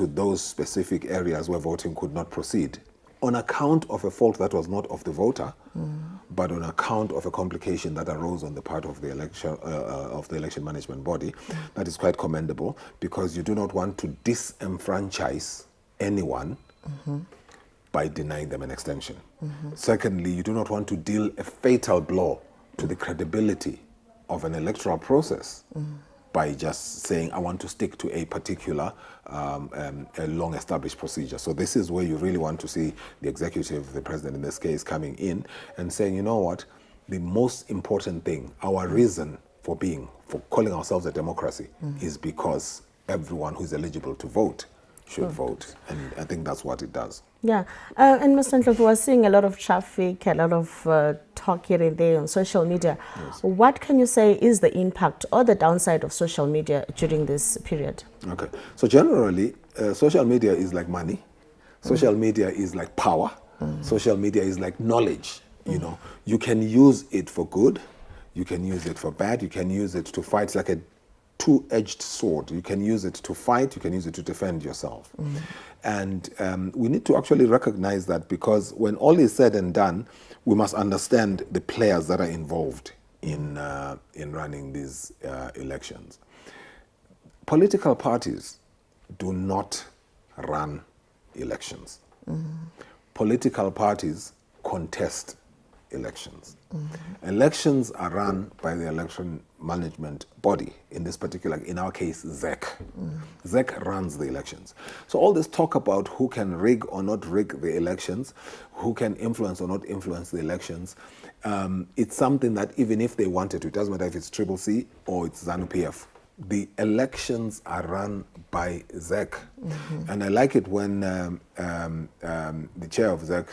to those specific areas where voting could not proceed on account of a fault that was not of the voter, but on account of a complication that arose on the part of the election management body. That is quite commendable, because you do not want to disenfranchise anyone by denying them an extension. Secondly, you do not want to deal a fatal blow to the credibility of an electoral process by just saying, I want to stick to a particular a long-established procedure. So this is where you really want to see the executive, the president in this case, coming in and saying, you know what, the most important thing, our reason for calling ourselves a democracy is because everyone who is eligible to vote should vote. And I think that's what it does. Yeah, and Mr. Ndlovu, we're seeing a lot of traffic, a lot of talk here and there on social media. Yes. What can you say is the impact or the downside of social media during this period? Okay, so generally, social media is like money. Social media is like power. Social media is like knowledge. You know, you can use it for good, you can use it for bad, you can use it to fight. It's like a two-edged sword. You can use it to fight, you can use it to defend yourself. And we need to actually recognize that, because when all is said and done, we must understand the players that are involved in running these elections. Political parties do not run elections. Political parties contest elections. Elections are run by the election management body, in this particular, in our case, ZEC. ZEC runs the elections. So all this talk about who can rig or not rig the elections, who can influence or not influence the elections, it's something that even if they wanted to, it doesn't matter if it's Triple C or it's ZANU-PF, the elections are run by ZEC. And I like it when the chair of ZEC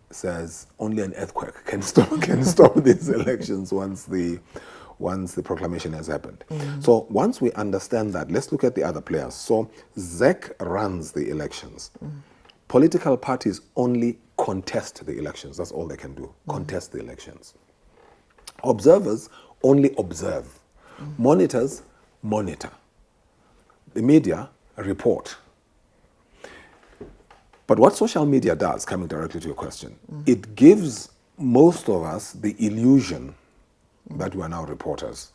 says only an earthquake can stop these elections once the proclamation has happened. So once we understand that, let's look at the other players. So ZEC runs the elections. Political parties only contest the elections. That's all they can do, contest the elections. Observers only observe. Monitors monitor. The media report. But what social media does, coming directly to your question, it gives most of us the illusion that we are now reporters.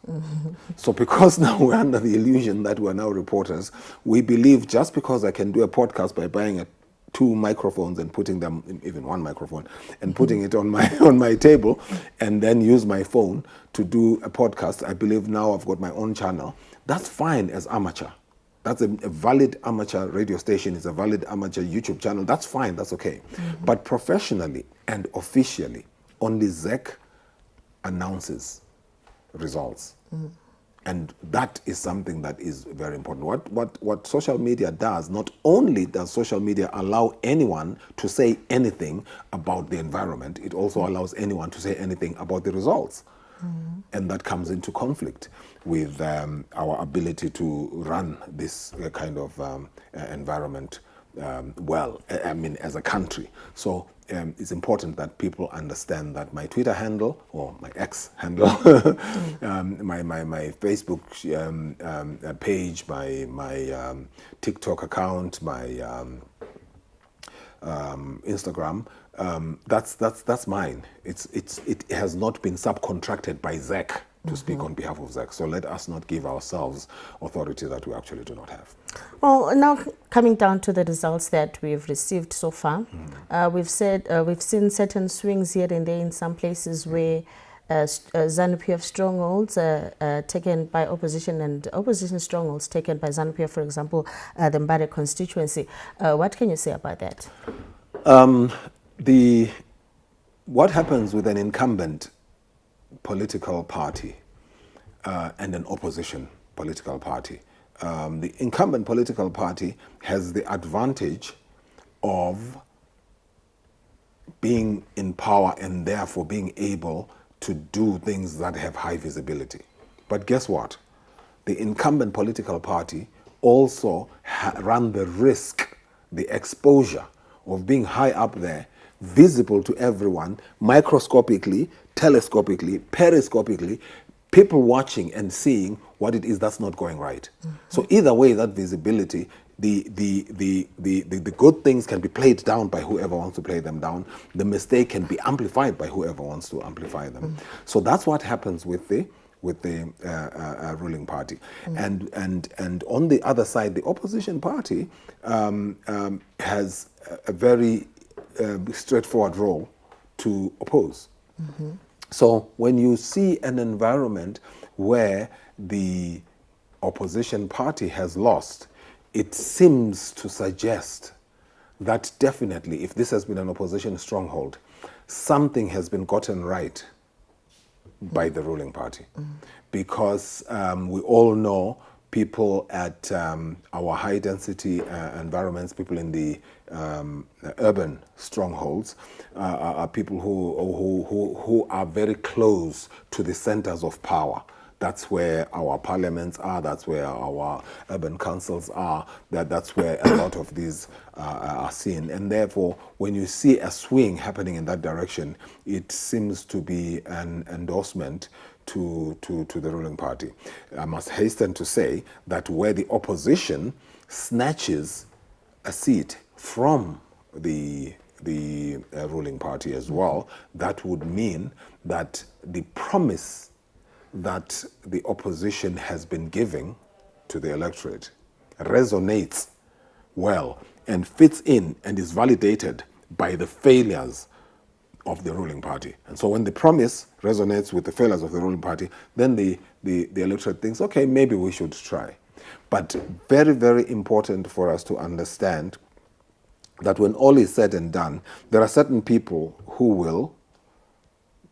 So because now we're under the illusion that we're now reporters, we believe just because I can do a podcast by buying two microphones and putting them, even one microphone, and putting it on my table, and then use my phone to do a podcast, I believe now I've got my own channel. That's fine as amateur. That's a valid amateur radio station, it's a valid amateur YouTube channel. That's fine, that's okay. But professionally and officially, only ZEC announces results. And that is something that is very important. What social media does, not only does social media allow anyone to say anything about the environment, it also allows anyone to say anything about the results. And that comes into conflict with our ability to run this kind of environment well, I mean, as a country. So it's important that people understand that my Twitter handle, or my X handle, my Facebook page, my TikTok account, my Instagram, that's mine. It has not been subcontracted by ZEC to speak on behalf of ZEC. So let us not give ourselves authority that we actually do not have. Well, now coming down to the results that we've received so far, we've seen certain swings here and there in some places where ZANU-PF strongholds taken by opposition, and opposition strongholds taken by ZANU-PF, for example, the Mbare constituency. What can you say about that? What happens with an incumbent political party and an opposition political party? The incumbent political party has the advantage of being in power and therefore being able to do things that have high visibility. But guess what? The incumbent political party also run the risk, the exposure of being high up there, visible to everyone, microscopically, telescopically, periscopically, people watching and seeing what it is that's not going right. So either way, that visibility the good things can be played down by whoever wants to play them down. The mistake can be amplified by whoever wants to amplify them. So that's what happens with the ruling party. And on the other side, the opposition party has a very straightforward role to oppose. So when you see an environment where the opposition party has lost, it seems to suggest that definitely, if this has been an opposition stronghold, something has been gotten right by the ruling party. Because we all know people at our high density environments, people in the urban strongholds, are people who are very close to the centers of power. That's where our parliaments are, that's where our urban councils are, that's where a lot of these are seen. And therefore, when you see a swing happening in that direction, it seems to be an endorsement to the ruling party. I must hasten to say that where the opposition snatches a seat from the ruling party as well, that would mean that the promise that the opposition has been giving to the electorate resonates well and fits in and is validated by the failures of the ruling party. And so when the promise resonates with the failures of the ruling party, then the electorate thinks, okay, maybe we should try. But very, very important for us to understand that when all is said and done, there are certain people who will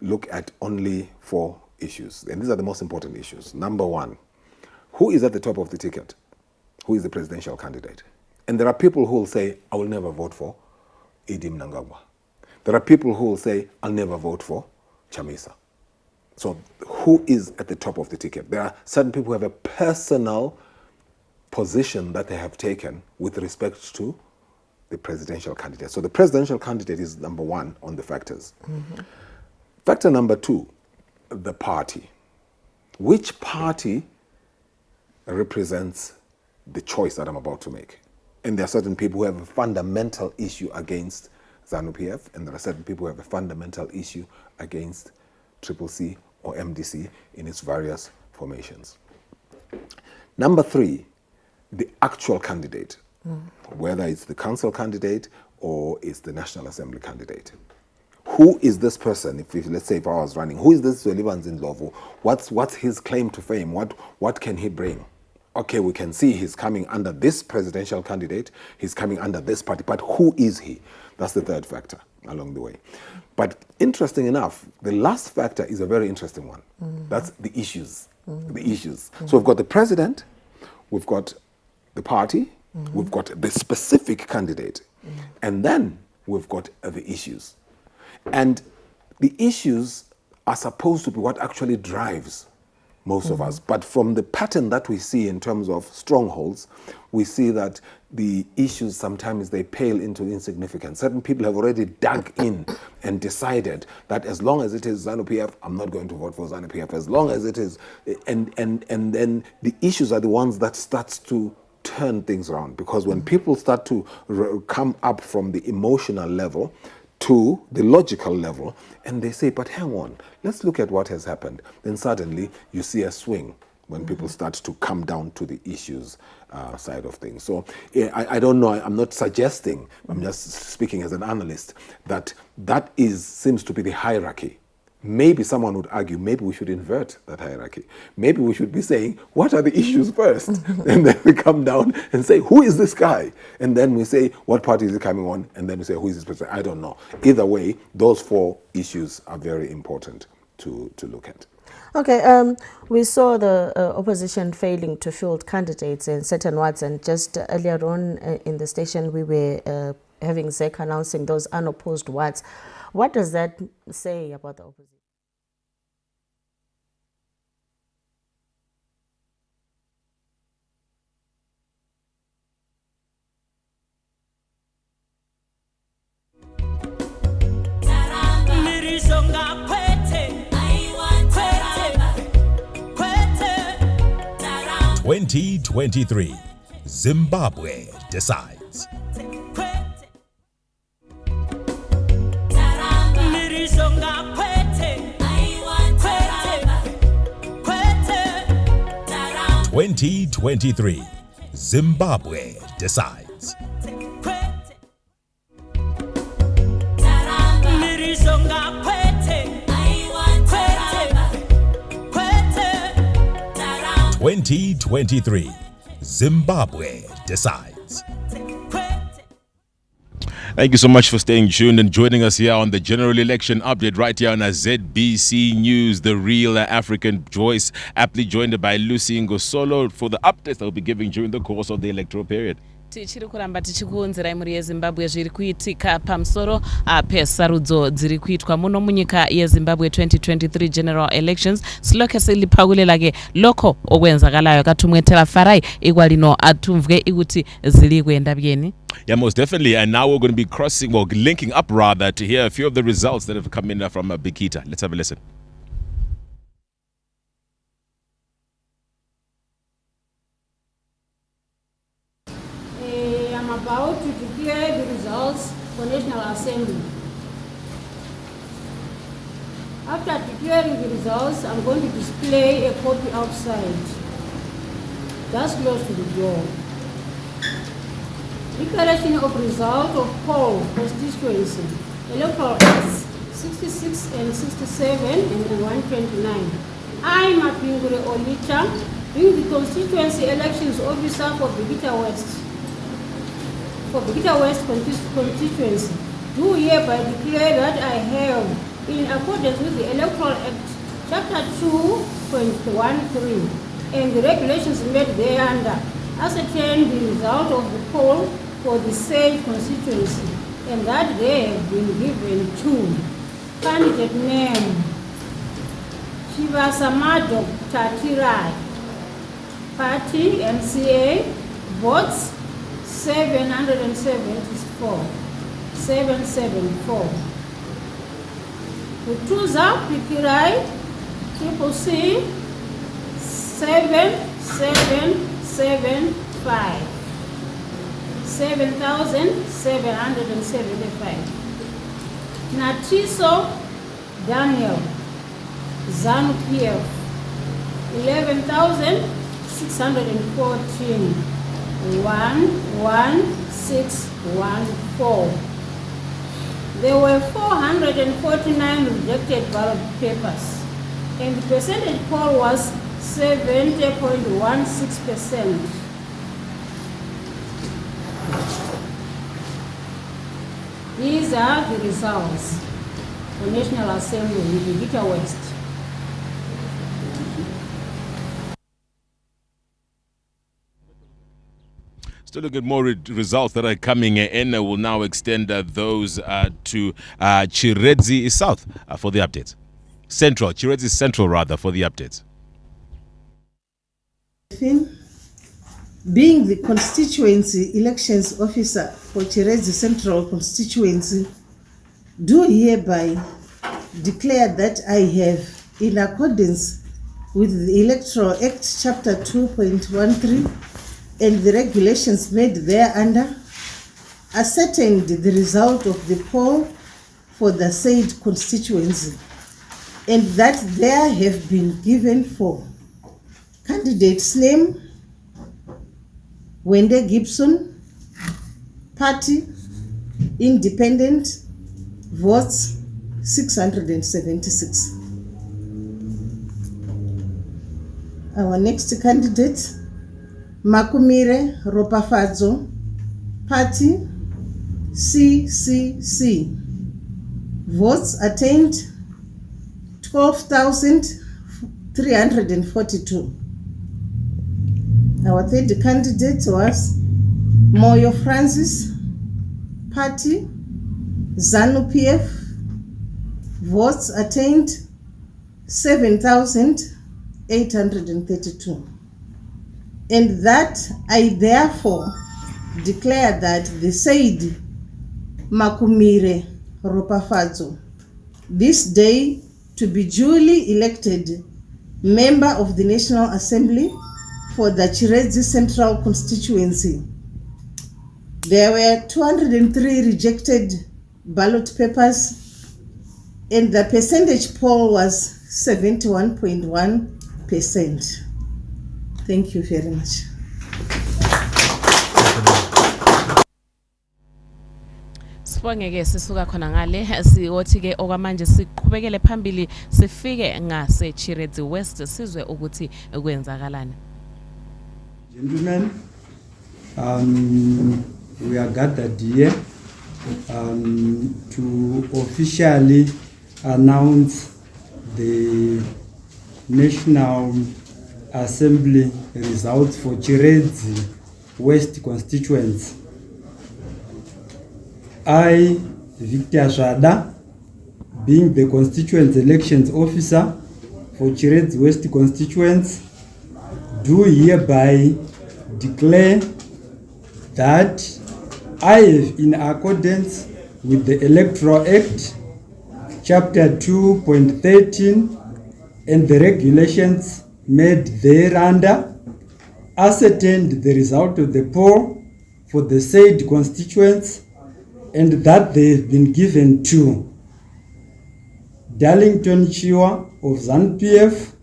look at only 4 issues. And these are the most important issues. Number 1, who is at the top of the ticket? Who is the presidential candidate? And there are people who will say, I will never vote for Idi Mnangagwa. There are people who will say, I'll never vote for Chamisa. So who is at the top of the ticket? There are certain people who have a personal position that they have taken with respect to the presidential candidate. So the presidential candidate is number 1 on the factors. Factor number 2, the party. Which party represents the choice that I'm about to make? And there are certain people who have a fundamental issue against ZANU-PF, and there are certain people who have a fundamental issue against CCC or MDC in its various formations. Number 3, the actual candidate, whether it's the council candidate or it's the National Assembly candidate. Who is this person? Let's say if I was running, who is this Zweliban Zindlovu? What's his claim to fame? What can he bring? Okay, we can see he's coming under this presidential candidate, he's coming under this party, but who is he? That's the 3rd factor along the way. But interesting enough, the last factor is a very interesting one. That's the issues. The issues. So we've got the president, we've got the party, we've got the specific candidate, and then we've got the issues. And the issues are supposed to be what actually drives most of us. But from the pattern that we see in terms of strongholds, we see that the issues sometimes they pale into insignificance. Certain people have already dug in and decided that as long as it is ZANU-PF, I'm not going to vote for ZANU-PF. As long as it is, and then the issues are the ones that starts to turn things around. Because when people start to come up from the emotional level to the logical level, and they say, but hang on, let's look at what has happened. Then suddenly you see a swing when people start to come down to the issues side of things. So I don't know, I'm not suggesting, I'm just speaking as an analyst, that seems to be the hierarchy. Maybe someone would argue, maybe we should invert that hierarchy. Maybe we should be saying, what are the issues first? And then we come down and say, who is this guy? And then we say, what party is he coming on? And then we say, who is this person? I don't know. Either way, those 4 issues are very important to look at. Okay, we saw the opposition failing to field candidates in certain wards, and just earlier on in the station we were having ZEC announcing those unopposed wards. What does that say about the opposition? "2023 Zimbabwe decides. "2023, Zimbabwe decides." "2023, Zimbabwe decides." Thank you so much for staying tuned and joining us here on the General Election Update right here on ZBC News, the real African voice, aptly joined by Lucy Ngosolo for the updates that we'll be giving during the course of the electoral period. tichiri kuramba tichikuunzirai muri yezimbabwe zviri kuitika pamusoro pesarudzo dziri kuitwa muno munyika yezimbabwe 2023 general elections silokesili pakulelake loko okwenzakalayo katumwetera farai ikwalino atumvwe ikuti zili kuenda byeni. Yeah, most definitely. And now we're going to be crossing, or linking up rather, to hear a few of the results that have come in from Bikita. Let's have a listen. I'm about to declare the results for National Assembly. After declaring the results, I'm going to display a copy outside, just close to the door. Declaration of result of poll constituency, electoral acts 66 and 67 and 129. I, Mapingure Olita, being the constituency elections officer for Bikita West constituency, do hereby declare that I have, in accordance with the Electoral Act, Chapter 2.13, and the regulations made thereunder, ascertain the result of the poll for the said constituency, and that they have been given to candidate name Shivasamado Tatirai, party MCA, votes 774. Kutuza Pikirai, Triple C, 7775. 7,775. Natiso Daniel, ZANU PF, 11,614. 11614. There were 449 rejected ballot papers, and the percentage poll was 70.16%. These are the results for National Assembly in Bikita West. Still looking at more results that are coming in. We'll now extend those to Chiredzi South for the updates. Chiredzi Central rather, for the updates. Being the constituency elections officer for Chiredzi Central constituency, do hereby declare that I have, in accordance with the Electoral Act Chapter 2.13 and the regulations made thereunder, ascertained the result of the poll for the said constituency, and that there have been given for candidate's name Wende Gibson, party independent, votes 676. Our next candidate, Makumire Ropafadzo, party CCC, votes attained 12,342. Our third candidate was Moyo Francis, party ZANU PF, votes attained 7,832. And that I therefore declare that the said Makumire Ropafadzo this day to be duly elected member of the National Assembly for the Chiredzi Central Constituency. There were 203 rejected ballot papers, and the percentage poll was 71.1%. Thank you very much. Sibonge-ke sisuka khona ngale siyothi-ke okwamanje siqhubekele phambili sifike ngase-Chiredzi West sizwe ukuthi kwenzakalani. Gentlemen, we are gathered here to officially announce the National Assembly results for Chiredzi West constituency. I, Victor Shada, being the constituency elections officer for Chiredzi West constituency, do hereby declare that I have, in accordance with the Electoral Act, Chapter 2.13, and the regulations made thereunder, ascertained the result of the poll for the said constituents, and that they have been given to Darlington Chiwa of ZANU-PF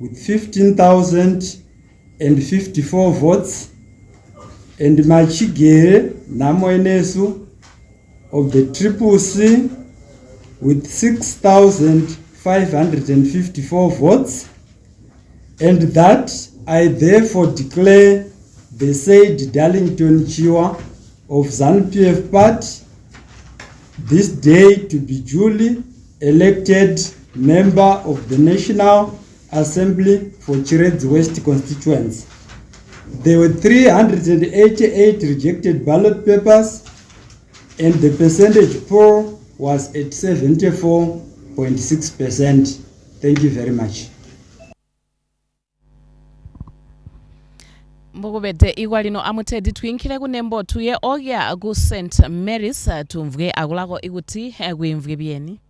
with 15,054 votes, and Machigere Namoenesu of the Triple C with 6,554 votes, and that I therefore declare the said Darlington Chiwa of ZANU-PF Party this day to be duly elected member of the National Assembly for Chiredzi West constituency. There were 388 rejected ballot papers, and the percentage poll was at 74.6%. Thank you very much. Mbokubede ikwalino amutedi twinkile kunembothu ye okya ku St Mary's tumvuke akulako ikuthi kwimvuke byeni.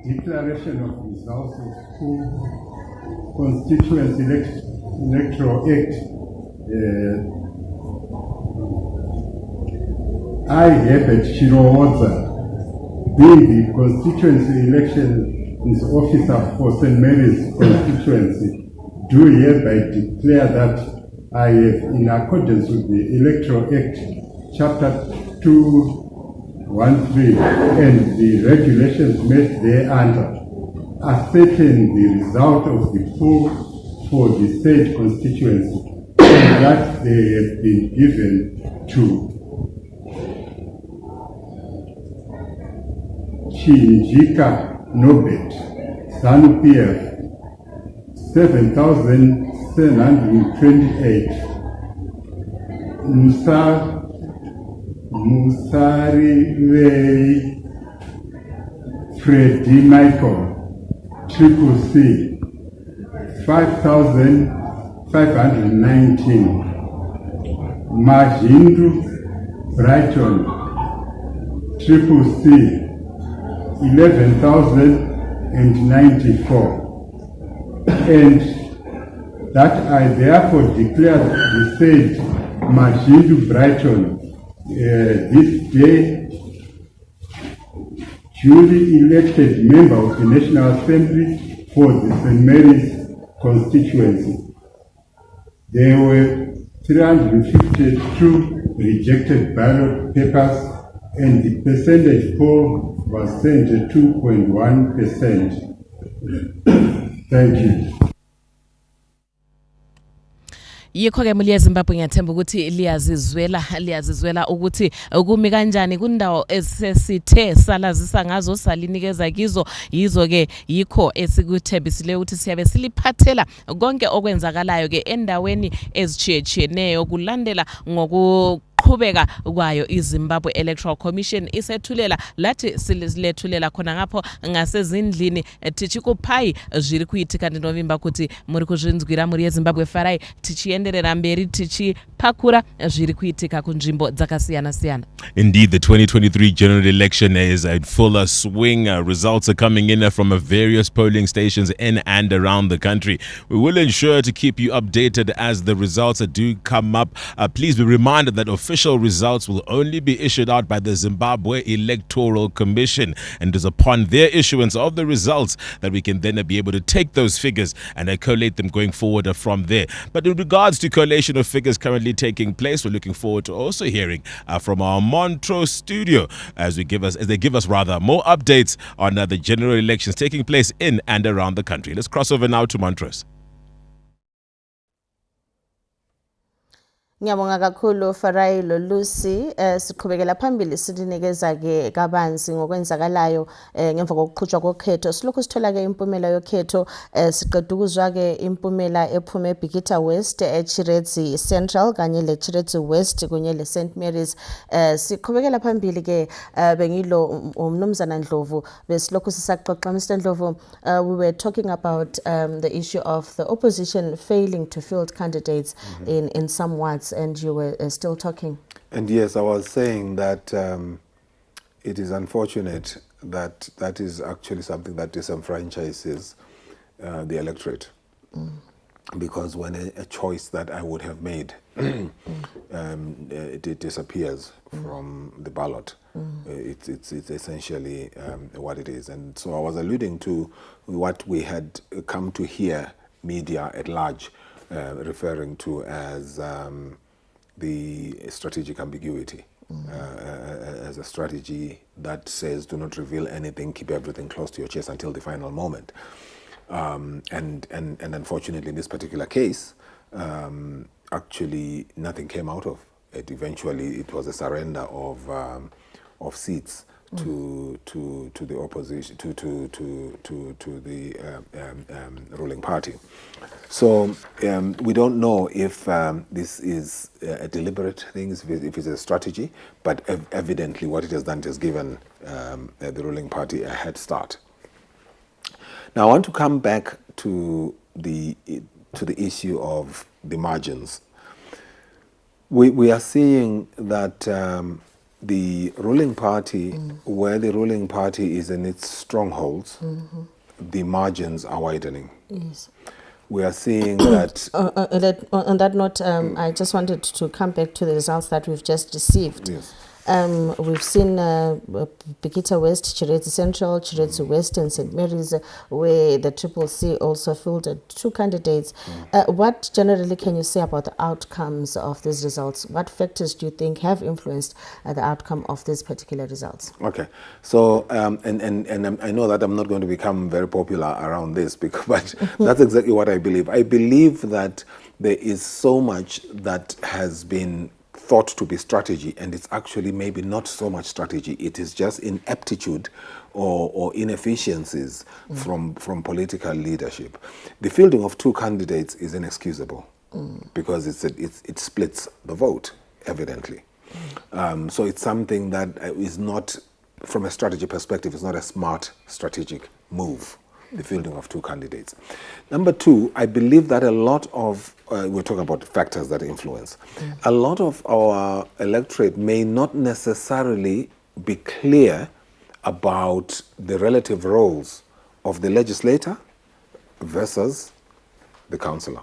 Declaration of results of full Constituency Electoral Act. I, Herbert Shirowadza, being the Constituency Elections Officer for St. Mary's constituency, do hereby declare that I have, in accordance with the Electoral Act, Chapter 213, and the regulations made thereunder, ascertain the result of the poll for the said constituency, and that they have been given to Chinjika Nobet, ZANU-PF, 7,728. Musari Freddy Michael, Triple C, 5,519. Majindu Brighton, Triple C, 11,094, and that I therefore declare the said Majindu Brighton this day duly elected member of the National Assembly for the St. Mary's constituency. There were 352 rejected ballot papers, and the percentage poll was 72.1%. Thank you. Yikho-ke muli eZimbabwe ngiyathemba ukuthi liyazizwela ukuthi kumi kanjani kundawo esesithe salazisa ngazo salinikeza kizo. Yizo-ke yikho esikuthembisile ukuthi siyabe siliphathela konke okwenzakalayo-ke endaweni ezitshiyetshiyeneyo kulandela qhubeka kwayo iZimbabwe Electoral Commission isethulela lathi silethulela khona ngapho ngasezindlini tichikuphai zviri kuitika ndinovimba kuti muri kuzvinzwira muri eZimbabwe farai tichienderera mberi tichi pakura zviri kuitika kunzvimbo dzakasiyana-siyana. Indeed, the 2023 general election is in full swing. Results are coming in from various polling stations in and around the country. We will ensure to keep you updated as the results do come up. Please be reminded that official results will only be issued out by the Zimbabwe Electoral Commission, and it is upon their issuance of the results that we can then be able to take those figures and collate them going forward from there. But in regards to collation of figures currently taking place, we're looking forward to also hearing from our Montrose studio as they give us more updates on the general elections taking place in and around the country. Let's cross over now to Montrose. Ngiyabonga kakhulu Farayilo Lucy. Siqhubekela phambili sinikeza ke kabanzi ngokwenzakalayo ngemva kokuqhutshwa kokhetho. Silokhu sithola ke impumela yokhetho, siqeda ukuzwa ke impumela ephume eBikita West, eChiredzi Central kanye leChiredzi West kunye leSt Mary's. Siqhubekela phambili ke bengilo umnumzana Ndlovu besilokhu sisaxoxa. Mr. Ndlovu, we were talking about the issue of the opposition failing to field candidates in some wards, and you were still talking. And yes, I was saying that it is unfortunate that that is actually something that disenfranchises the electorate. Because when a choice that I would have made it disappears from the ballot, it's essentially what it is. And so I was alluding to what we had come to hear media at large referring to as the strategic ambiguity, as a strategy that says do not reveal anything, keep everything close to your chest until the final moment. And unfortunately, in this particular case, actually nothing came out of it. Eventually, it was a surrender of seats to the opposition, to the ruling party. So we don't know if this is a deliberate thing, if it's a strategy, but evidently what it has done is given the ruling party a head start. Now I want to come back to the issue of the margins. We are seeing that the ruling party, where the ruling party is in its strongholds, the margins are widening. Yes. We are seeing that... on that note, I just wanted to come back to the results that we've just received. Yes. We've seen Bikita West, Chiredzi Central, Chiredzi West and St. Mary's, where the Triple C also fielded 2 candidates. What generally can you say about the outcomes of these results? What factors do you think have influenced the outcome of these particular results? Okay, so and I know that I'm not going to become very popular around this, but that's exactly what I believe. I believe that there is so much that has been thought to be strategy, and it's actually maybe not so much strategy. It is just ineptitude or inefficiencies from political leadership. The fielding of 2 candidates is inexcusable because it splits the vote, evidently. So it's something that is not, from a strategy perspective, it's not a smart strategic move, the fielding of 2 candidates. Number 2, I believe that a lot of, we're talking about factors that influence, a lot of our electorate may not necessarily be clear about the relative roles of the legislator versus the councillor.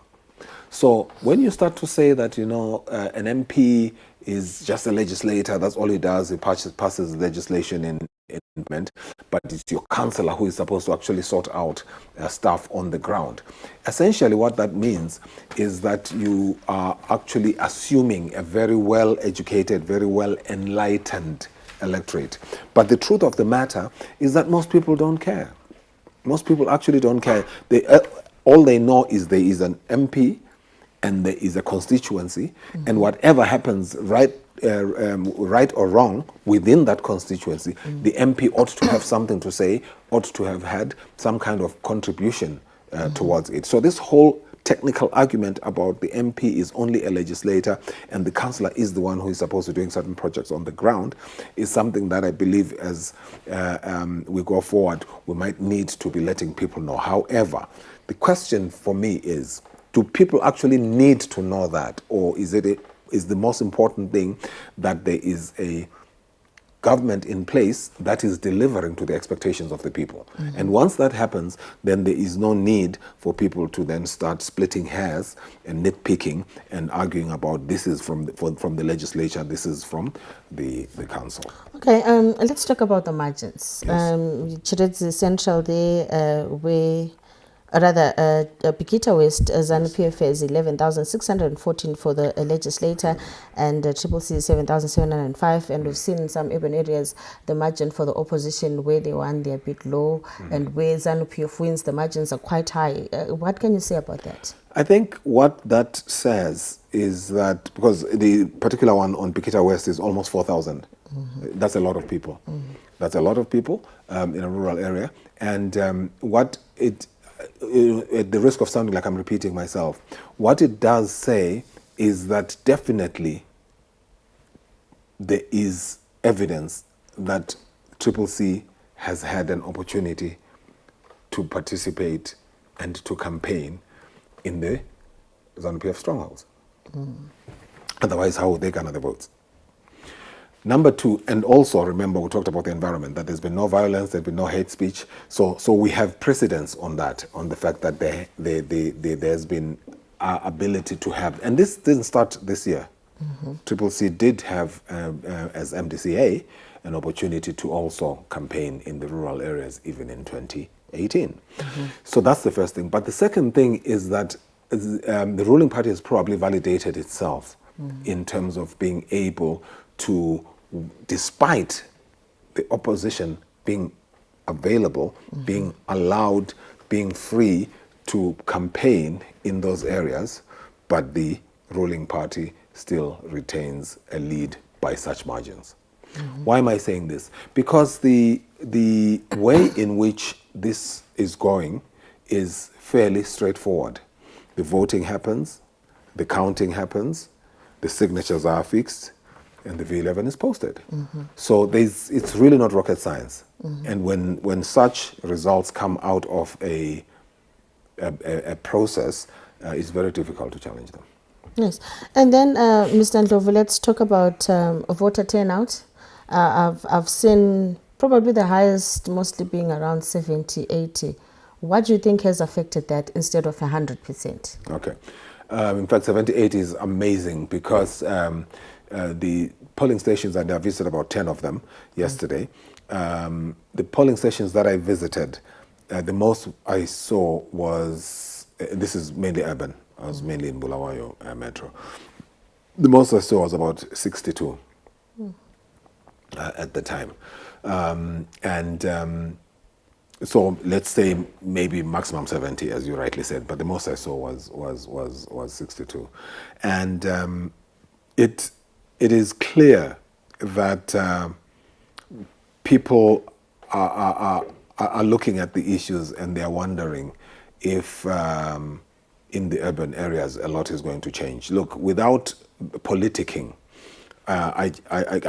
So when you start to say that, you know, an MP is just a legislator, that's all he does, he passes legislation in implement, but it's your councillor who is supposed to actually sort out stuff on the ground. Essentially what that means is that you are actually assuming a very well educated, very well enlightened electorate. But the truth of the matter is that most people don't care. Most people actually don't care. All they know is there is an MP and there is a constituency, and whatever happens, right or wrong within that constituency, the MP ought to have something to say, ought to have had some kind of contribution towards it. So this whole technical argument about the MP is only a legislator and the councillor is the one who is supposed to be doing certain projects on the ground is something that I believe as we go forward, we might need to be letting people know. However, the question for me is, do people actually need to know that, or is it the most important thing, that there is a government in place that is delivering to the expectations of the people. And once that happens, then there is no need for people to then start splitting hairs and nitpicking and arguing about this is from the legislature, this is from the council. Okay, let's talk about the margins. Yes. Chiredzi Central there, Pikita West, ZANU-PF is 11,614 for the legislator, and Triple C is 7,705. And we've seen in some urban areas the margin for the opposition, where they won, they're a bit low, and where ZANU-PF wins, the margins are quite high. What can you say about that? I think what that says is that, because the particular one on Pikita West is almost 4,000. That's a lot of people. That's a lot of people in a rural area. And what it, at the risk of sounding like I'm repeating myself, what it does say is that definitely there is evidence that Triple C has had an opportunity to participate and to campaign in the ZANU-PF strongholds. Otherwise, how would they garner the votes? Number two, and also remember, we talked about the environment, that there's been no violence, there's been no hate speech. So we have precedence on that, on the fact that there's been ability to have, and this didn't start this year. Triple C did have, as MDCA, an opportunity to also campaign in the rural areas, even in 2018. So that's the first thing. But the second thing is that the ruling party has probably validated itself in terms of being able to, despite the opposition being available, being allowed, being free to campaign in those areas, but the ruling party still retains a lead by such margins. Why am I saying this? Because the way in which this is going is fairly straightforward. The voting happens, the counting happens, the signatures are fixed, and the V11 is posted. So it's really not rocket science. And when such results come out of a process, it's very difficult to challenge them. Yes. And then, Mr. Ndlovu, let's talk about voter turnout. I've seen probably the highest mostly being around 70, 80. What do you think has affected that instead of 100%? Okay. In fact, 78 is amazing, because the polling stations, and I visited about 10 of them yesterday, the polling stations that I visited, the most I saw was, this is mainly urban, I was mainly in Bulawayo Metro, the most I saw was about 62 at the time. So let's say maybe maximum 70, as you rightly said, but the most I saw was 62. And it is clear that people are looking at the issues, and they're wondering if in the urban areas a lot is going to change. Look, without politicking, I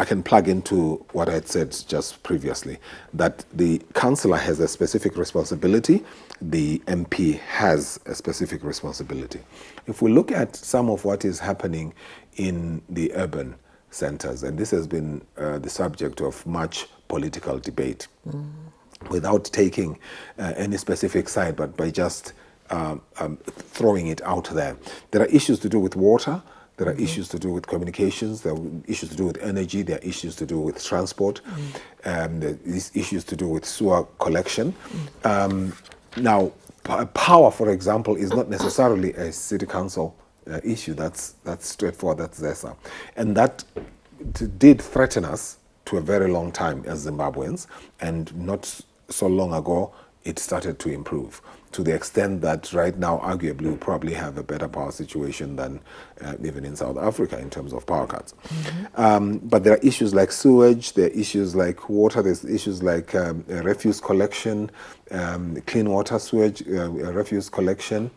can plug into what I had said just previously, that the councillor has a specific responsibility, the MP has a specific responsibility. If we look at some of what is happening in the urban centers, and this has been the subject of much political debate, without taking any specific side, but by just throwing it out there. There are issues to do with water, there are issues to do with communications, there are issues to do with energy, there are issues to do with transport, there are issues to do with sewer collection. Now, power, for example, is not necessarily a city council issue. That's straightforward, that's ZESA. And that did threaten us to a very long time as Zimbabweans, and not so long ago it started to improve, to the extent that right now arguably we probably have a better power situation than even in South Africa in terms of power cuts. But there are issues like sewage, there are issues like water, there's issues like refuse collection, clean water sewage, refuse collection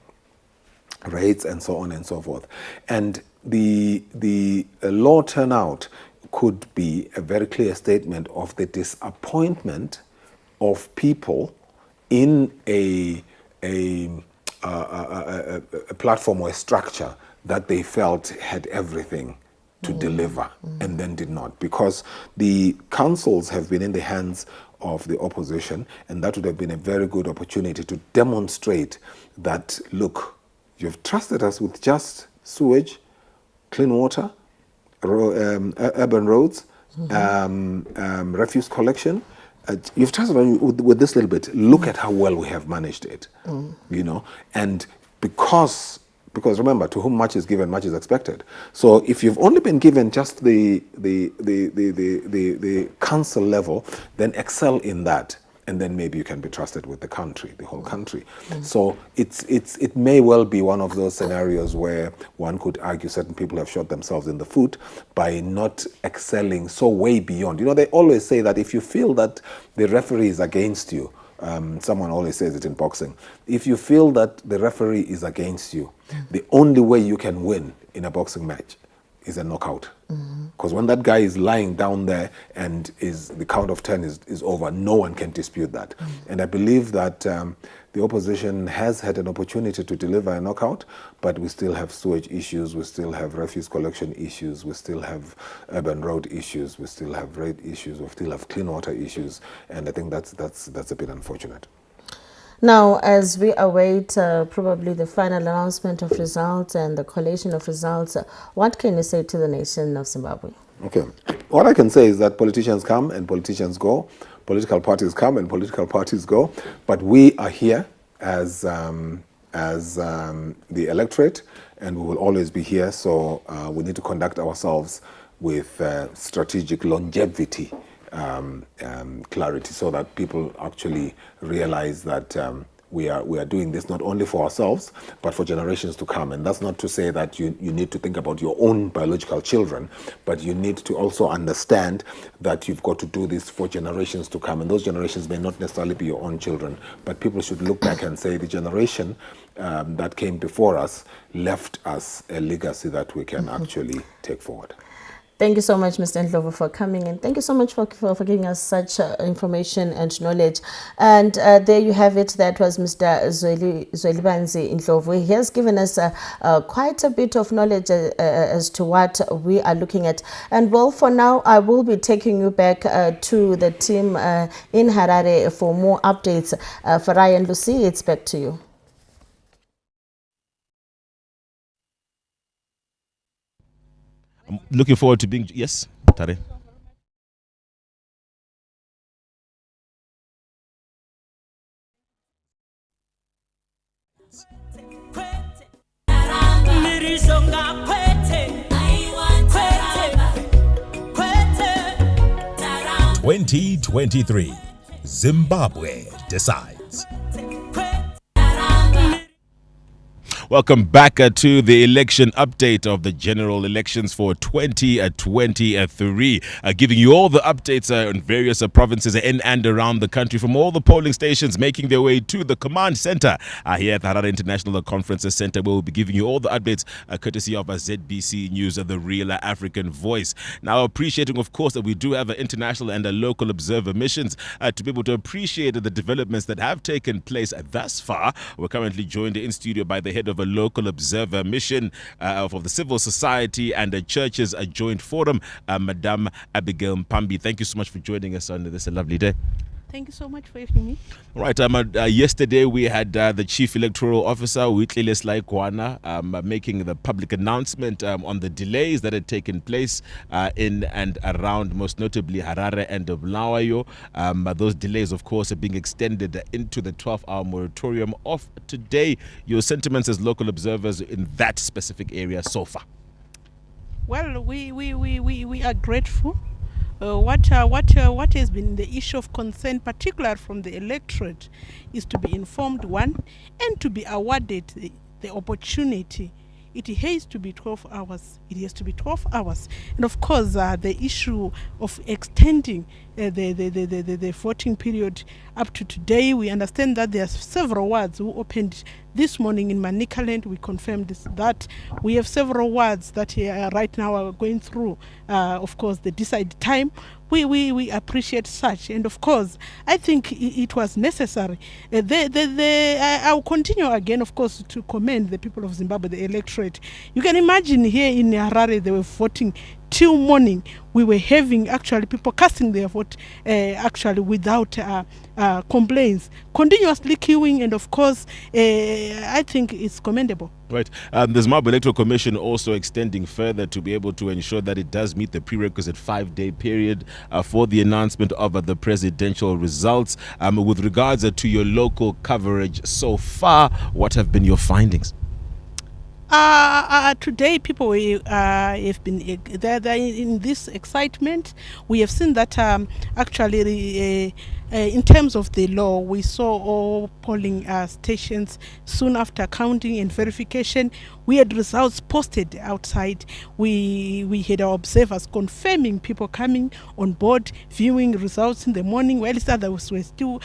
rates, and so on and so forth. And the law turnout could be a very clear statement of the disappointment of people in a platform or a structure that they felt had everything to deliver and then did not, because the councils have been in the hands of the opposition, and that would have been a very good opportunity to demonstrate that, look, you've trusted us with just sewage, clean water, urban roads, refuse collection. You've trusted us with this little bit. Look at how well we have managed it, you know, and because remember, to whom much is given, much is expected. So if you've only been given just the council level, then excel in that, and then maybe you can be trusted with the country, the whole country. So it may well be one of those scenarios where one could argue certain people have shot themselves in the foot by not excelling so way beyond. You know, they always say that if you feel that the referee is against you, someone always says it in boxing, if you feel that the referee is against you, the only way you can win in a boxing match is a knockout. Because when that guy is lying down there and the count of 10 is over, no one can dispute that. And I believe that the opposition has had an opportunity to deliver a knockout, but we still have sewage issues, we still have refuse collection issues, we still have urban road issues, we still have raid issues, we still have clean water issues, and I think that's a bit unfortunate. Now, as we await probably the final announcement of results and the collation of results, what can you say to the nation of Zimbabwe? Okay. What I can say is that politicians come and politicians go. Political parties come and political parties go. But we are here as the electorate, and we will always be here. So we need to conduct ourselves with strategic longevity, clarity, so that people actually realize that we are doing this not only for ourselves, but for generations to come. And that's not to say that you need to think about your own biological children, but you need to also understand that you've got to do this for generations to come. And those generations may not necessarily be your own children, but people should look back and say the generation that came before us left us a legacy that we can actually take forward. Thank you so much, Mr. Ndlovu, for coming in. Thank you so much for giving us such information and knowledge. And there you have it. That was Mr. Zwelibanzi Ndlovu. He has given us quite a bit of knowledge as to what we are looking at. And well, for now, I will be taking you back to the team in Harare for more updates. For Ryan Lucy, it's back to you. I'm looking forward to being... Yes, Tare. "2023, Zimbabwe decides." Welcome back to the election update of the general elections for 2023, giving you all the updates in various provinces in and around the country from all the polling stations making their way to the command center here at the Harare International Conference Center. We'll be giving you all the updates courtesy of ZBC News, the real African voice. Now, appreciating, of course, that we do have international and local observer missions to be able to appreciate the developments that have taken place thus far. We're currently joined in studio by the head of a local observer mission of the civil society and the churches joint forum, Madame Abigail Mpambi. Thank you so much for joining us on this lovely day. Thank you so much for having me. All right. Yesterday we had the Chief Electoral Officer, Witlile Slaikwana, making the public announcement on the delays that had taken place in and around, most notably, Harare and Bulawayo. Those delays, of course, are being extended into the 12-hour moratorium of today. Your sentiments as local observers in that specific area so far? Well, we are grateful. What has been the issue of concern, particularly from the electorate, is to be informed, one, and to be awarded the opportunity. It has to be 12 hours. It has to be 12 hours. And of course, the issue of extending the voting period up to today, we understand that there are several wards who opened This morning in Manicaland, we confirmed that we have several wards that right now are going through, of course, the decide time. We appreciate such, and of course, I think it was necessary. I'll continue again, of course, to commend the people of Zimbabwe, the electorate. You can imagine here in Harare, they were voting till morning. We were having actually people casting their vote actually without complaints, continuously queuing, and of course, I think it's commendable. Right. The Zimbabwe Electoral Commission also extending further to be able to ensure that it does meet the prerequisite 5-day period for the announcement of the presidential results. With regards to your local coverage so far, what have been your findings? Today, people have been they're in this excitement. We have seen that actually in terms of the law, we saw all polling stations soon after counting and verification. We had results posted outside. We had our observers confirming people coming on board, viewing results in the morning, while others were still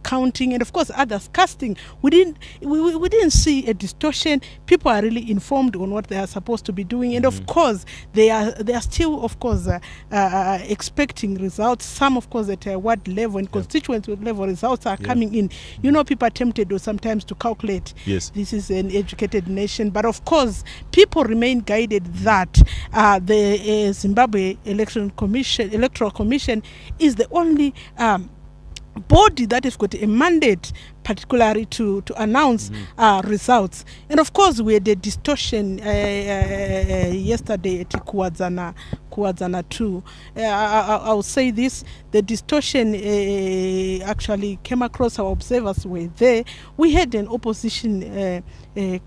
counting, and of course others casting. We didn't see a distortion. People are really informed on what they are supposed to be doing, and of course they are still, of course, expecting results. Some, of course, at ward level and constituency level results are coming in. You know, people are tempted sometimes to calculate. Yes, this is an educated nation, but of course people remain guided that the Zimbabwe Electoral Commission is the only body that has got a mandate particularly to announce results. And of course we had a distortion yesterday at Kuwadzana 2. I'll say this, the distortion actually came across, our observers were there. We had an opposition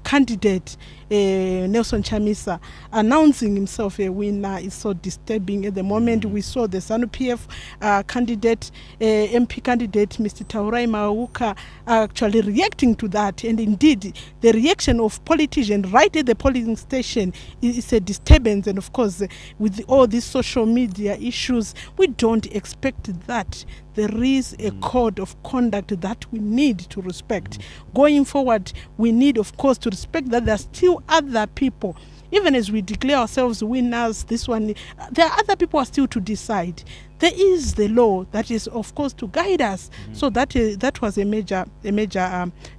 candidate, Nelson Chamisa, announcing himself a winner. Is so disturbing. At the moment we saw the ZANU-PF candidate, MP candidate, Mr. Taurai Mauka, actually reacting to that, and indeed the reaction of politicians right at the polling station is a disturbance. And of course, with all these social media issues, we don't expect that. There is a code of conduct that we need to respect. Going forward, we need, of course, to respect that there are still other people. Even as we declare ourselves winners, this one, there are other people are still to decide. There is the law that is, of course, to guide us. So that was a major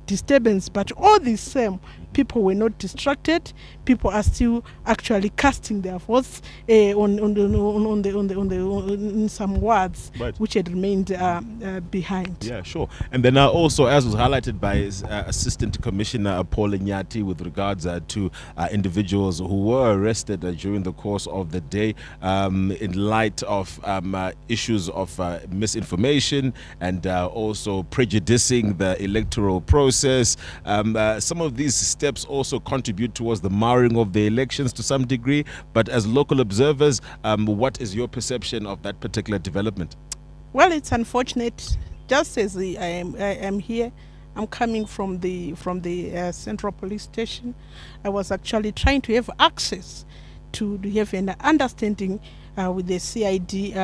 disturbance. But all the same, people were not distracted. People are still actually casting their votes in some wards, right, which had remained behind. Yeah, sure. And then also, as was highlighted by Assistant Commissioner Paul Nyati, with regards to individuals who were arrested during the course of the day in light of issues of misinformation and also prejudicing the electoral process. Some of these steps also contribute towards the marring of the elections to some degree. But as local observers, what is your perception of that particular development? Well, it's unfortunate. Just as I am here, I'm coming from the Central Police Station. I was actually trying to have access to have an understanding with the CID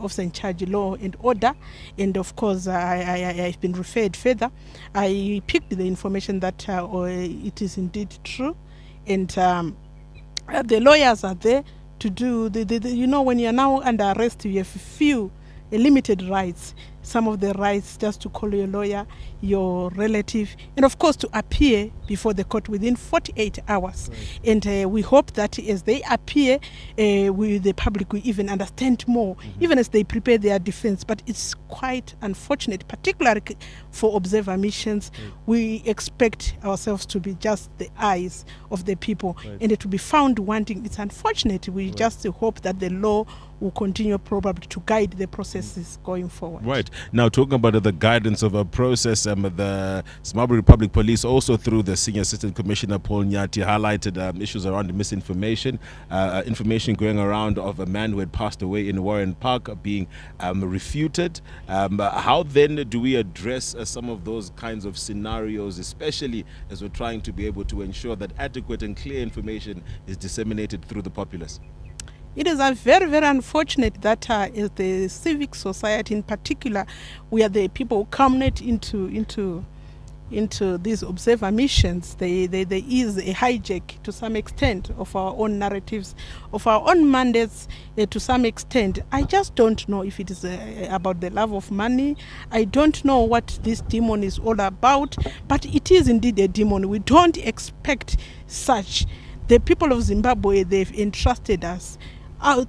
officer in charge, law and order, and of course I've been referred further. I picked the information that it is indeed true, and the lawyers are there to do you know, when you're now under arrest, you have limited rights. Some of the rights just to call your lawyer, your relative, and of course to appear before the court within 48 hours. Right. And we hope that as they appear, the public will even understand more, even as they prepare their defense. But it's quite unfortunate, particularly for observer missions. We expect ourselves to be just the eyes of the people, and to be found wanting. It's unfortunate. We just hope that the law will continue probably to guide the processes going forward. Right. Now, talking about the guidance of a process, the Zimbabwe Republic Police, also through the Senior Assistant Commissioner Paul Nyati, highlighted issues around misinformation, information going around of a man who had passed away in Warren Park being refuted. How then do we address some of those kinds of scenarios, especially as we're trying to be able to ensure that adequate and clear information is disseminated through the populace? It is very, very unfortunate that as the civic society in particular, we are the people who culminate into into these observer missions, there is a hijack to some extent of our own narratives, of our own mandates to some extent. I just don't know if it is about the love of money. I don't know what this demon is all about, but it is indeed a demon. We don't expect such. The people of Zimbabwe, they've entrusted us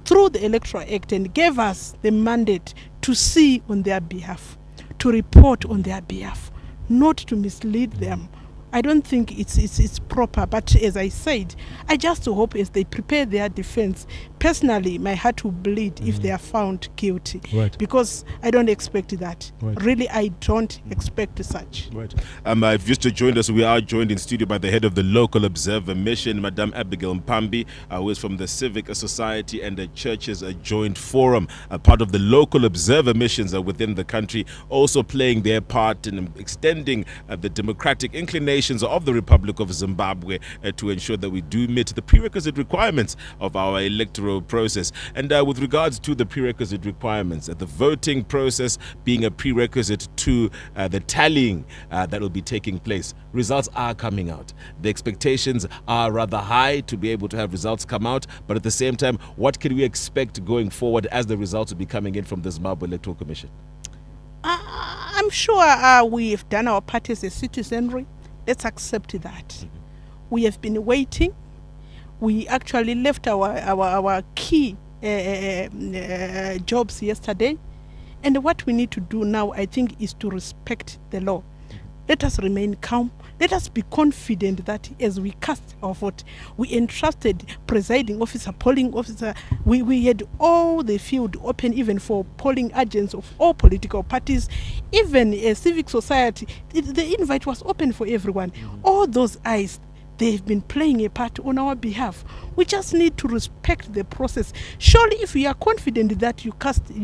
through the Electoral Act and gave us the mandate to see on their behalf, to report on their behalf, not to mislead them. I don't think it's proper, but as I said, I just hope as they prepare their defense, personally, my heart will bleed if they are found guilty. Right. Because I don't expect that. Right. Really, I don't expect such. Right. If you just joined us, we are joined in studio by the head of the Local Observer Mission, Madam Abigail Mpambi, who is from the Civic Society and the Churches Joint Forum, part of the Local Observer Missions within the country, also playing their part in extending the democratic inclinations of the Republic of Zimbabwe to ensure that we do meet the prerequisite requirements of our electoral process. And with regards to the prerequisite requirements, the voting process being a prerequisite to the tallying that will be taking place, results are coming out. The expectations are rather high to be able to have results come out, but at the same time, what can we expect going forward as the results will be coming in from the Zimbabwe Electoral Commission? I'm sure we've done our part as a citizenry. Let's accept that. We have been waiting. We actually left our key jobs yesterday. And what we need to do now, I think, is to respect the law. Let us remain calm. Let us be confident that as we cast our vote, we entrusted presiding officer, polling officer. We had all the field open even for polling agents of all political parties, even a civic society. The invite was open for everyone. All those eyes, they've been playing a part on our behalf. We just need to respect the process. Surely if you are confident that you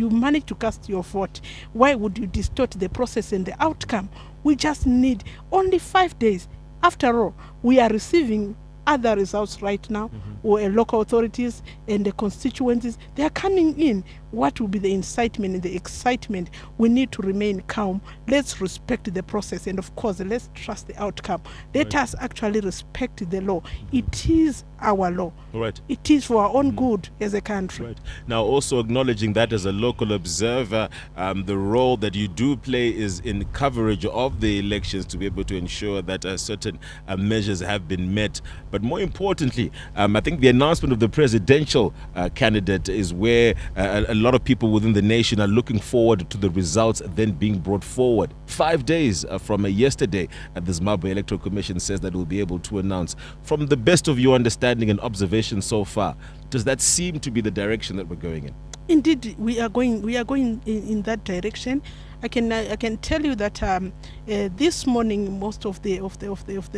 manage to cast your vote, why would you distort the process and the outcome? We just need only 5 days. After all, we are receiving other results right now, or local authorities and the constituencies, they are coming in. What will be the incitement and the excitement? We need to remain calm. Let's respect the process, and of course, let's trust the outcome. Let us actually respect the law. It is our law. Right. It is for our own good as a country. Right. Now, also acknowledging that as a local observer, the role that you do play is in coverage of the elections to be able to ensure that certain measures have been met. But more importantly, I think the announcement of the presidential candidate is where a lot of people within the nation are looking forward to the results then being brought forward. 5 days from yesterday, the Zimbabwe Electoral Commission says that it will be able to announce. From the best of your understanding and observation so far, does that seem to be the direction that we're going in? Indeed, we are going in that direction. I can tell you that this morning most of the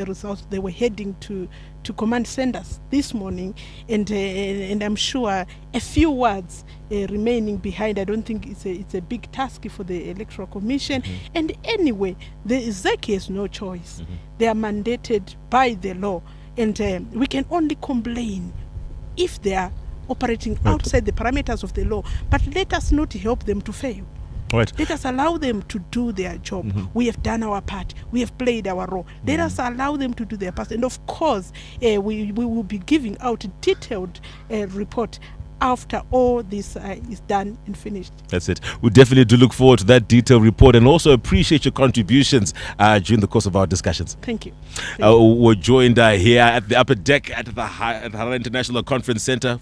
results, they were heading to command centers this morning, and I'm sure a few words remaining behind. I don't think it's a big task for the Electoral Commission. And anyway, the ZEC has no choice. They are mandated by the law, and we can only complain if they are operating outside the parameters of the law. But let us not help them to fail. Right. Let us allow them to do their job. We have done our part. We have played our role. Let us allow them to do their part. And of course, we will be giving out a detailed report after all this is done and finished. That's it. We definitely do look forward to that detailed report, and also appreciate your contributions during the course of our discussions. Thank you. We're joined here at the upper deck at the Harare International Conference Center,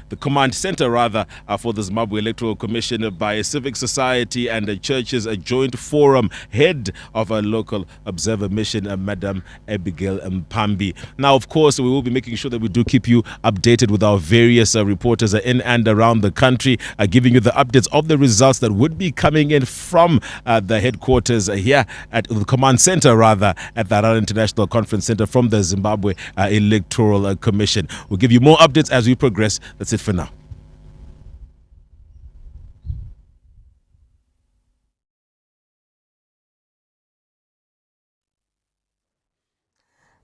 the command center rather, for the Zimbabwe Electoral Commission, by a civic society and the churches, a joint forum, head of a local observer mission, Madam Abigail Mpambi. Now, of course, we will be making sure that we do keep you updated with our various reporters in and around the country, giving you the updates of the results that would be coming in from the headquarters here at the command center rather, at the Harare International Conference Center from the Zimbabwe Electoral Commission. We'll give you more updates as we progress. That's it for now.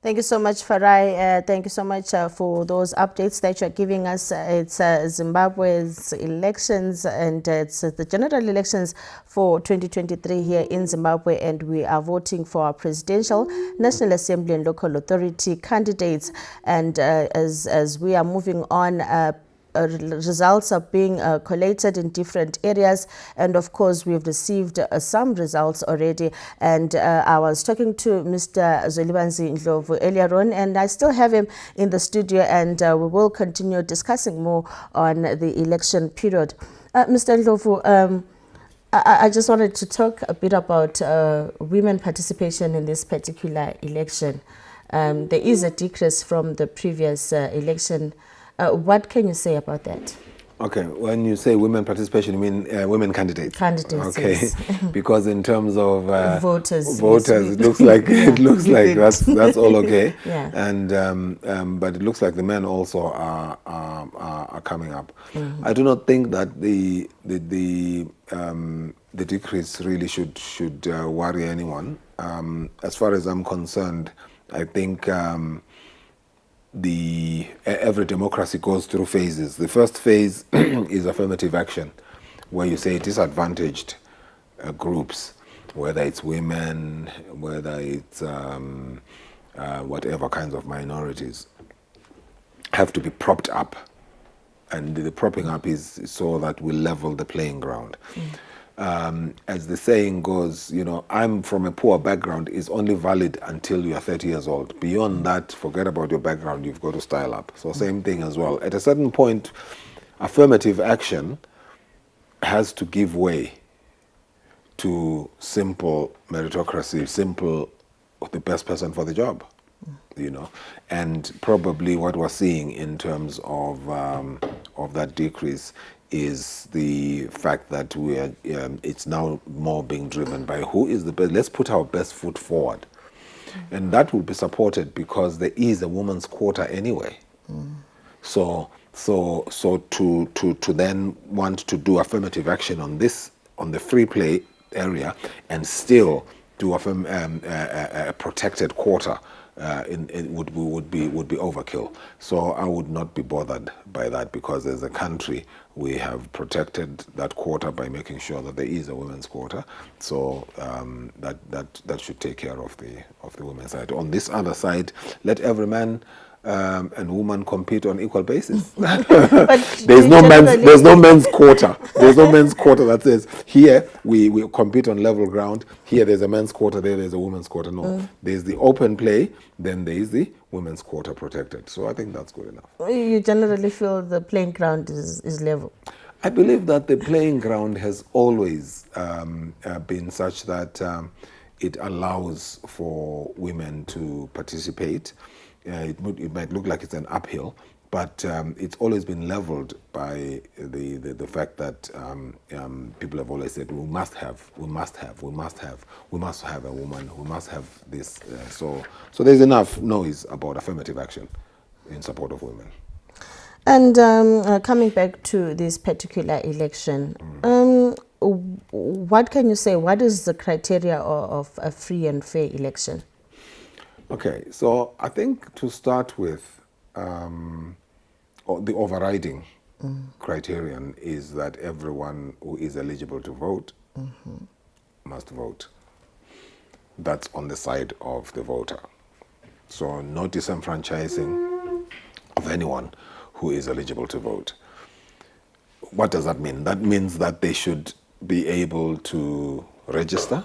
Thank you so much, Farai. Thank you so much for those updates that you're giving us. It's Zimbabwe's elections, and it's the general elections for 2023 here in Zimbabwe, and we are voting for our presidential, National Assembly and local authority candidates. And as we are moving on, results are being collated in different areas, and of course we've received some results already. And I was talking to Mr. Zwelibanzi Ndlovu earlier on, and I still have him in the studio, and we will continue discussing more on the election period. Mr. Ndlovu, I just wanted to talk a bit about women participation in this particular election. There is a decrease from the previous election. What can you say about that? Okay, when you say women participation, you mean women candidates? Candidates, okay. yes. Because in terms of voters, yes, it looks like that's all okay. Yeah. And but it looks like the men also are coming up. I do not think that the decrease really should worry anyone. As far as I'm concerned, I think. Every democracy goes through phases. The first phase is affirmative action, where you say disadvantaged groups, whether it's women, whether it's whatever kinds of minorities, have to be propped up. And the propping up is so that we level the playing ground. As the saying goes, you know, I'm from a poor background is only valid until you are 30 years old. Beyond that, forget about your background, you've got to style up. So same thing as well. At a certain point, affirmative action has to give way to simple meritocracy, simple the best person for the job, you know. And probably what we're seeing in terms of that decrease is the fact that we are, it's now more being driven by who is the best. Let's put our best foot forward. And that will be supported because there is a woman's quota anyway. So to then want to do affirmative action on this, on the free play area, and still do a protected quota, would be overkill. So I would not be bothered by that, because as a country we have protected that quota by making sure that there is a women's quota. So that should take care of the women's side. On this other side, let every man and woman compete on equal basis. There's no men's quota. There's no men's quota that says here we compete on level ground. Here there's a men's quota. There's a women's quota. No, there's the open play. Then there is the women's quota protected. So I think that's good enough. You generally feel the playing ground is level. I believe that the playing ground has always been such that it allows for women to participate. It might look like it's an uphill, but it's always been leveled by the fact that people have always said we must have a woman, we must have this. So there's enough noise about affirmative action in support of women. And coming back to this particular election, what can you say? What is the criteria of a free and fair election? Okay, so I think to start with, the overriding criterion is that everyone who is eligible to vote must vote. That's on the side of the voter. So no disenfranchising of anyone who is eligible to vote. What does that mean? That means that they should be able to register.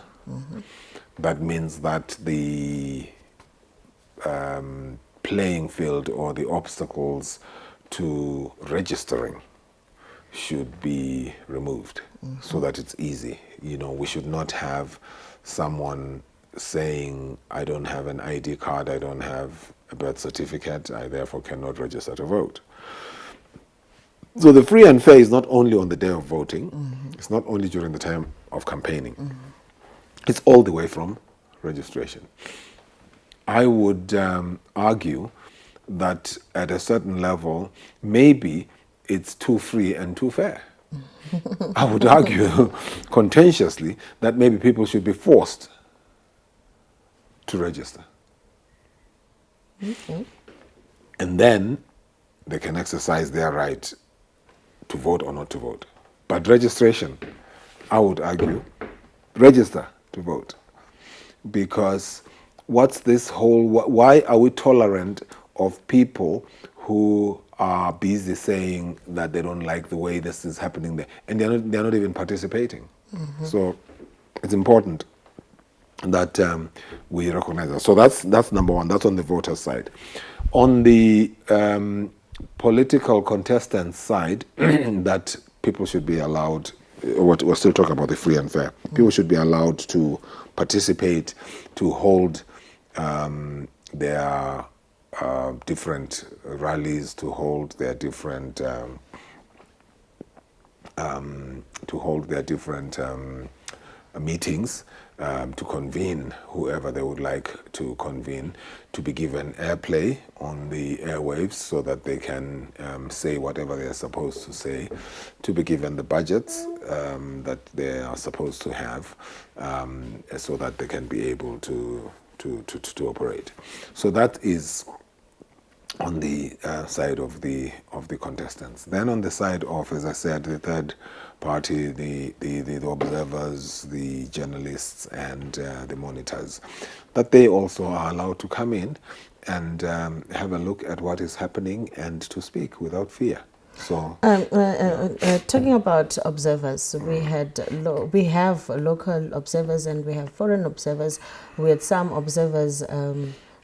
That means that the playing field or the obstacles to registering should be removed so that it's easy. You know, we should not have someone saying, I don't have an ID card, I don't have a birth certificate, I therefore cannot register to vote. So the free and fair is not only on the day of voting, it's not only during the time of campaigning, it's all the way from registration. I would argue that at a certain level, maybe it's too free and too fair. I would argue contentiously that maybe people should be forced to register. Okay. And then they can exercise their right to vote or not to vote. But registration, I would argue, register to vote. Because what's this whole, why are we tolerant of people who are busy saying that they don't like the way this is happening there, and they're not even participating? So it's important that we recognize that. So that's number one. That's on the voter side. On the political contestants side, that people should be allowed. We're still talking about the free and fair. People should be allowed to participate, to hold their different rallies, to hold their different meetings, to convene whoever they would like to convene, to be given airplay on the airwaves so that they can say whatever they are supposed to say, to be given the budgets that they are supposed to have, so that they can be able to operate. So that is on the side of the contestants. Then on the side of, as I said, the third party, the observers, the journalists, and the monitors, that they also are allowed to come in and have a look at what is happening and to speak without fear. So, talking about observers, we have local observers and we have foreign observers. We had some observers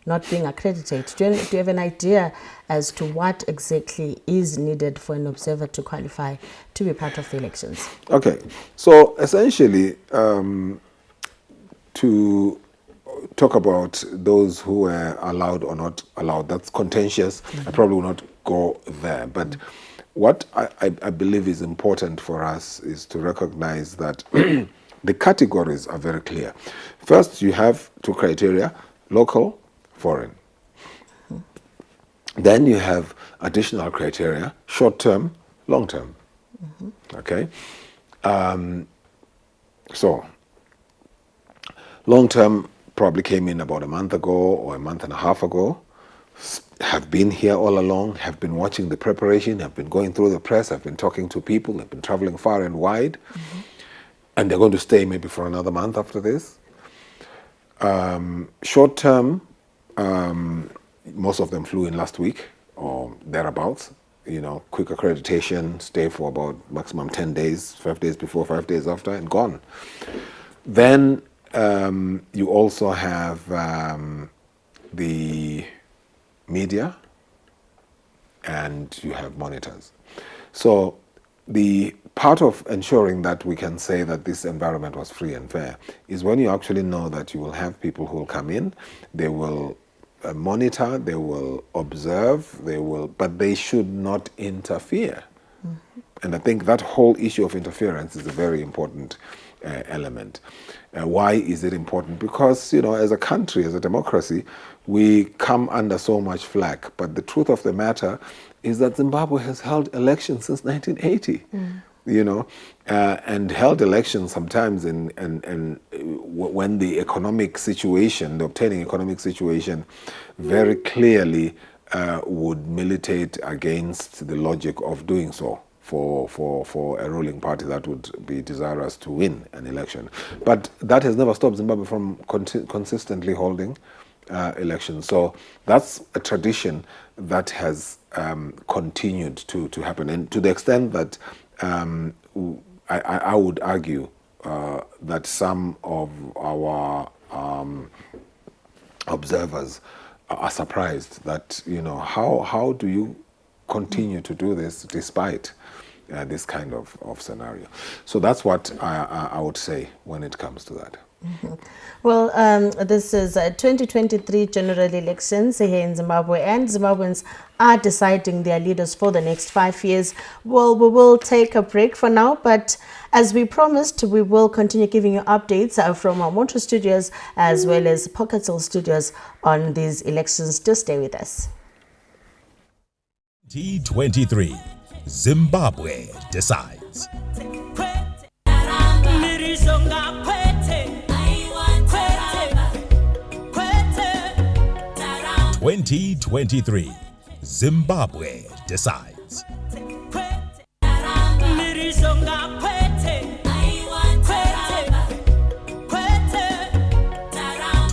not being accredited. Do you have an idea as to what exactly is needed for an observer to qualify to be part of the elections? Okay, so essentially, to talk about those who were allowed or not allowed, that's contentious. I probably will not go there, but what I believe is important for us is to recognize that the categories are very clear. First, you have two criteria: local, foreign. Then you have additional criteria: short-term, long-term. Okay? So, long-term probably came in about a month ago or a month and a half ago, have been here all along, have been watching the preparation, have been going through the press, have been talking to people, have been traveling far and wide, and they're going to stay maybe for another month after this. Short-term, most of them flew in last week or thereabouts, quick accreditation, stay for about maximum 10 days, 5 days before, 5 days after, and gone. Then you also have the media, and you have monitors. So the part of ensuring that we can say that this environment was free and fair is when you actually know that you will have people who will come in, they will monitor, they will observe, but they should not interfere. And I think that whole issue of interference is a very important element. Why is it important? Because, as a country, as a democracy, we come under so much flack. But the truth of the matter is that Zimbabwe has held elections since 1980. And held elections sometimes when the economic situation, the obtaining economic situation, very clearly would militate against the logic of doing so for a ruling party that would be desirous to win an election. But that has never stopped Zimbabwe from consistently holding elections. So that's a tradition that has continued to happen. And to the extent that I would argue that some of our observers are surprised that, how do you continue to do this despite this kind of scenario? So that's what I would say when it comes to that. Well, this is 2023 general elections here in Zimbabwe, and Zimbabweans are deciding their leaders for the next 5 years. Well, we will take a break for now, but as we promised, we will continue giving you updates from our Montreal studios as well as Pockethill studios on these elections. Just stay with us. T23, Zimbabwe decides. 2023 2023, Zimbabwe decides.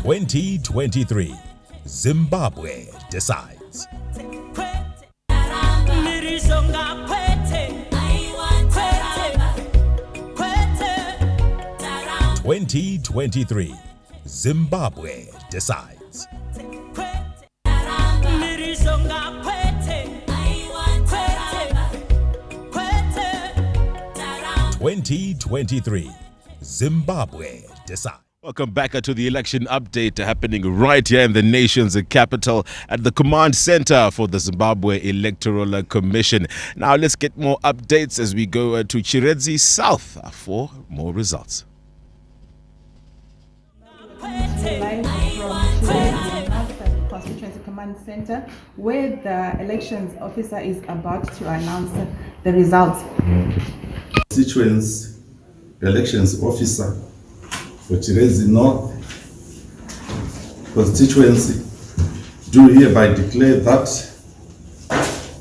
2023, Zimbabwe decides. 2023, Zimbabwe decides. 2023, Zimbabwe decides. Welcome back to the election update happening right here in the nation's capital at the command center for the Zimbabwe Electoral Commission. Now let's get more updates as we go to Chiredzi South for more results. Live from Chiredzi Constituency Command Center, where the elections officer is about to announce the results. Constituency elections officer for Chiredzi North constituency do hereby declare that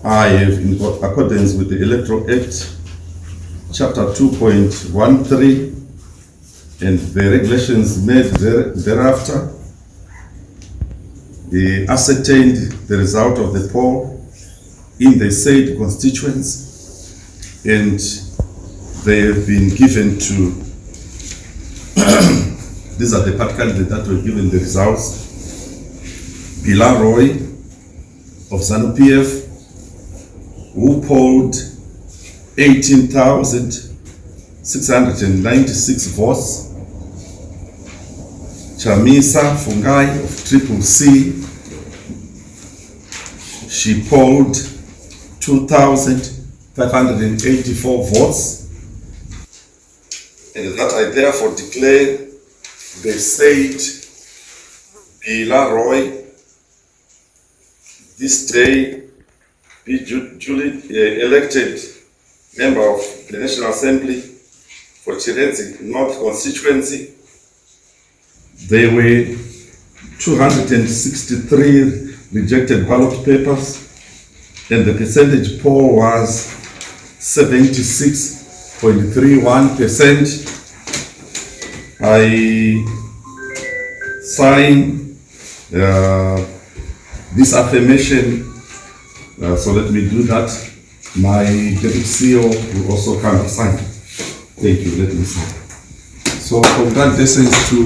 I have, in accordance with the Electoral Act, Chapter 2.13, and the regulations made thereafter, ascertained the result of the poll in the said constituency, and they have been given to these are the party candidates that were given the results. Pilar Roy of ZANU-PF, who polled 18,696 votes. Chamisa Fungai of Triple C, she polled 2,584 votes. And that I therefore declare the said Pilar Roy this day be duly elected member of the National Assembly for Chiredzi North constituency. There were 263 rejected ballot papers, and the percentage poll was 76.31%. I sign this affirmation, so let me do that. My deputy CEO will also come and sign. Thank you, let me sign. So congratulations to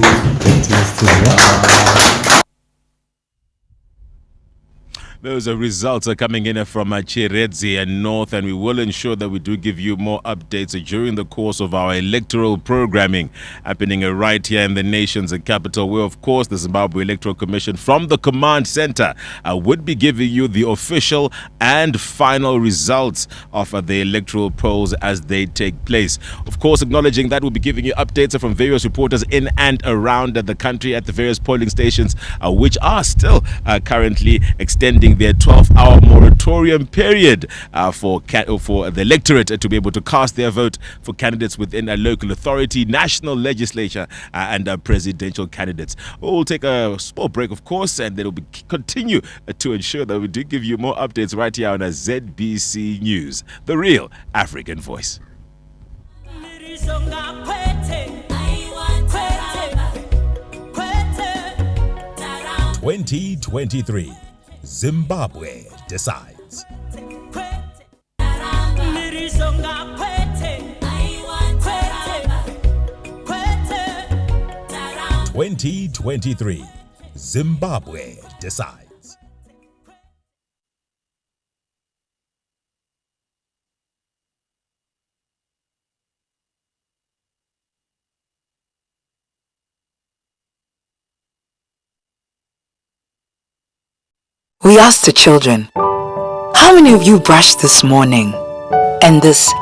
Those results are coming in from Chiredzi and North, and we will ensure that we do give you more updates during the course of our electoral programming happening right here in the nation's capital, where, of course, the Zimbabwe Electoral Commission from the command center would be giving you the official and final results of the electoral polls as they take place. Of course, acknowledging that we'll be giving you updates from various reporters in and around the country at the various polling stations, which are still currently extending their 12-hour moratorium period for the electorate to be able to cast their vote for candidates within a local authority, national legislature, and presidential candidates. We'll take a small break, of course, and then we'll continue to ensure that we do give you more updates right here on ZBC News, the real African voice. 2023, Zimbabwe decides. 2023, Zimbabwe decides. We asked the children, how many of you brushed this morning? And this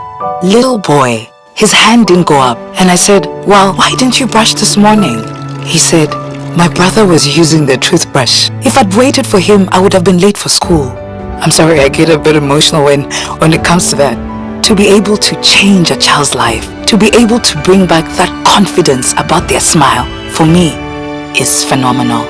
little boy, his hand didn't go up. And I said, well, why didn't you brush this morning? He said, my brother was using the toothbrush. If I'd waited for him, I would have been late for school. I'm sorry, I get a bit emotional when it comes to that. To be able to change a child's life, to be able to bring back that confidence about their smile, for me, is phenomenal.